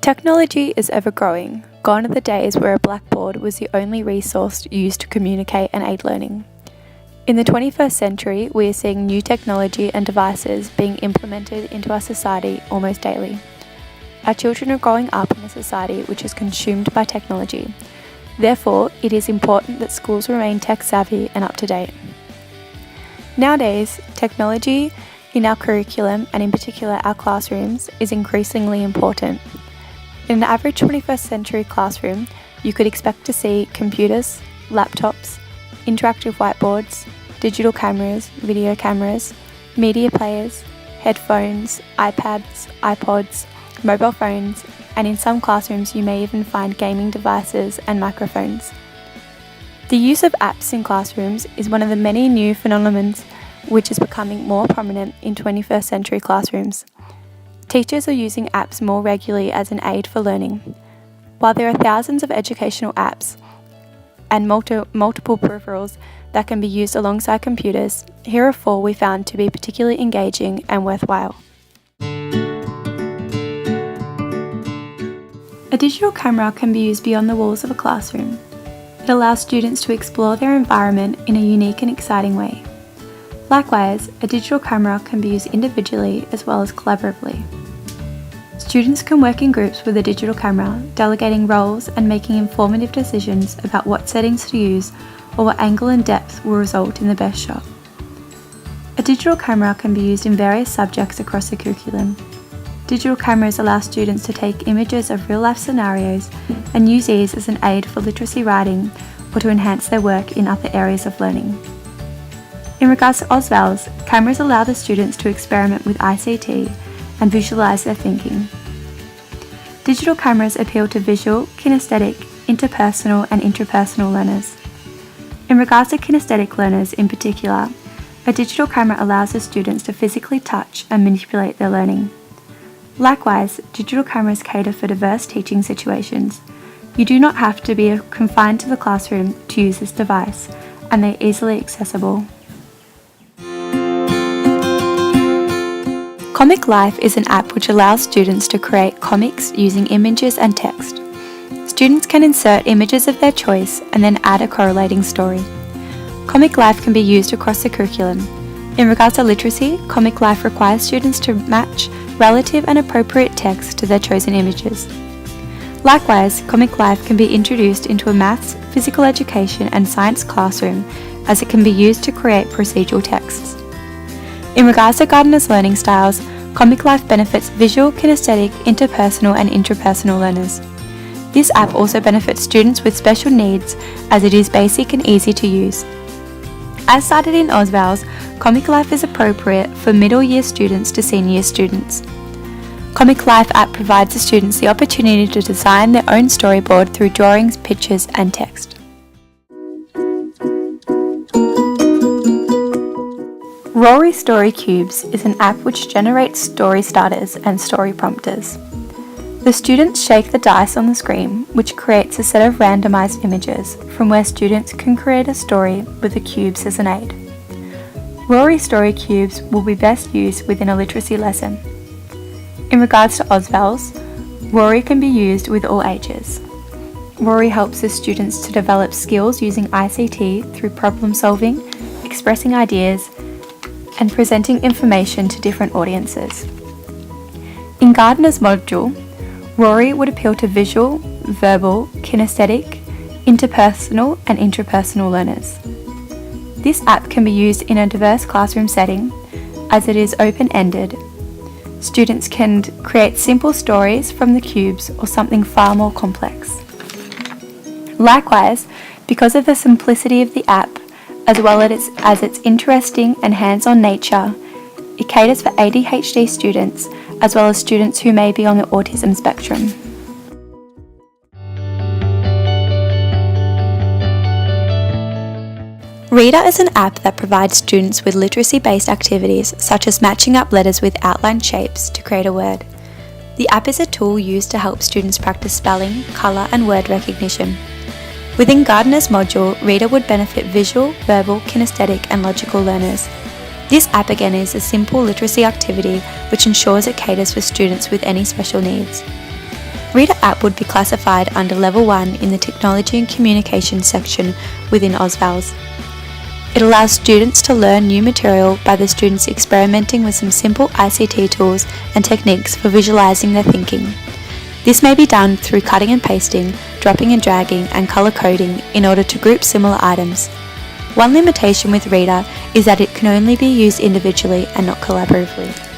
Technology is ever-growing. Gone are the days where a blackboard was the only resource used to communicate and aid learning. In the 21st century, we are seeing new technology and devices being implemented into our society almost daily. Our children are growing up in a society which is consumed by technology. Therefore, it is important that schools remain tech-savvy and up-to-date. Nowadays, technology in our curriculum, and in particular our classrooms, is increasingly important. In an average 21st century classroom, you could expect to see computers, laptops, interactive whiteboards, digital cameras, video cameras, media players, headphones, iPads, iPods, mobile phones, and in some classrooms you may even find gaming devices and microphones. The use of apps in classrooms is one of the many new phenomena which is becoming more prominent in 21st century classrooms. Teachers are using apps more regularly as an aid for learning. While there are thousands of educational apps and multiple peripherals that can be used alongside computers, here are 4 we found to be particularly engaging and worthwhile. A digital camera can be used beyond the walls of a classroom. It allows students to explore their environment in a unique and exciting way. Likewise, a digital camera can be used individually as well as collaboratively. Students can work in groups with a digital camera, delegating roles and making informative decisions about what settings to use or what angle and depth will result in the best shot. A digital camera can be used in various subjects across the curriculum. Digital cameras allow students to take images of real-life scenarios and use these as an aid for literacy writing or to enhance their work in other areas of learning. In regards to AusVals, cameras allow the students to experiment with ICT and visualise their thinking. Digital cameras appeal to visual, kinesthetic, interpersonal and intrapersonal learners. In regards to kinesthetic learners in particular, a digital camera allows the students to physically touch and manipulate their learning. Likewise, digital cameras cater for diverse teaching situations. You do not have to be confined to the classroom to use this device, and they're easily accessible. Comic Life is an app which allows students to create comics using images and text. Students can insert images of their choice and then add a correlating story. Comic Life can be used across the curriculum. In regards to literacy, Comic Life requires students to match relative and appropriate text to their chosen images. Likewise, Comic Life can be introduced into a maths, physical education and science classroom as it can be used to create procedural texts. In regards to Gardner's learning styles, Comic Life benefits visual, kinesthetic, interpersonal and intrapersonal learners. This app also benefits students with special needs as it is basic and easy to use. As cited in AusVals, Comic Life is appropriate for middle year students to senior year students. Comic Life app provides the students the opportunity to design their own storyboard through drawings, pictures and text. Rory Story Cubes is an app which generates story starters and story prompters. The students shake the dice on the screen, which creates a set of randomized images from where students can create a story with the cubes as an aid. Rory Story Cubes will be best used within a literacy lesson. In regards to AusVals, Rory can be used with all ages. Rory helps the students to develop skills using ICT through problem solving, expressing ideas, and presenting information to different audiences. In Gardner's module, Rory would appeal to visual, verbal, kinesthetic, interpersonal and intrapersonal learners. This app can be used in a diverse classroom setting as it is open-ended. Students can create simple stories from the cubes or something far more complex. Likewise, because of the simplicity of the app, as well as its interesting and hands-on nature, it caters for ADHD students as well as students who may be on the autism spectrum. Reader is an app that provides students with literacy-based activities such as matching up letters with outlined shapes to create a word. The app is a tool used to help students practice spelling, colour and word recognition. Within Gardner's module, Reader would benefit visual, verbal, kinesthetic and logical learners. This app again is a simple literacy activity which ensures it caters for students with any special needs. Reader app would be classified under Level 1 in the Technology and Communication section within AusVals. It allows students to learn new material by the students experimenting with some simple ICT tools and techniques for visualising their thinking. This may be done through cutting and pasting, dropping and dragging, and colour coding in order to group similar items. One limitation with Reader is that it can only be used individually and not collaboratively.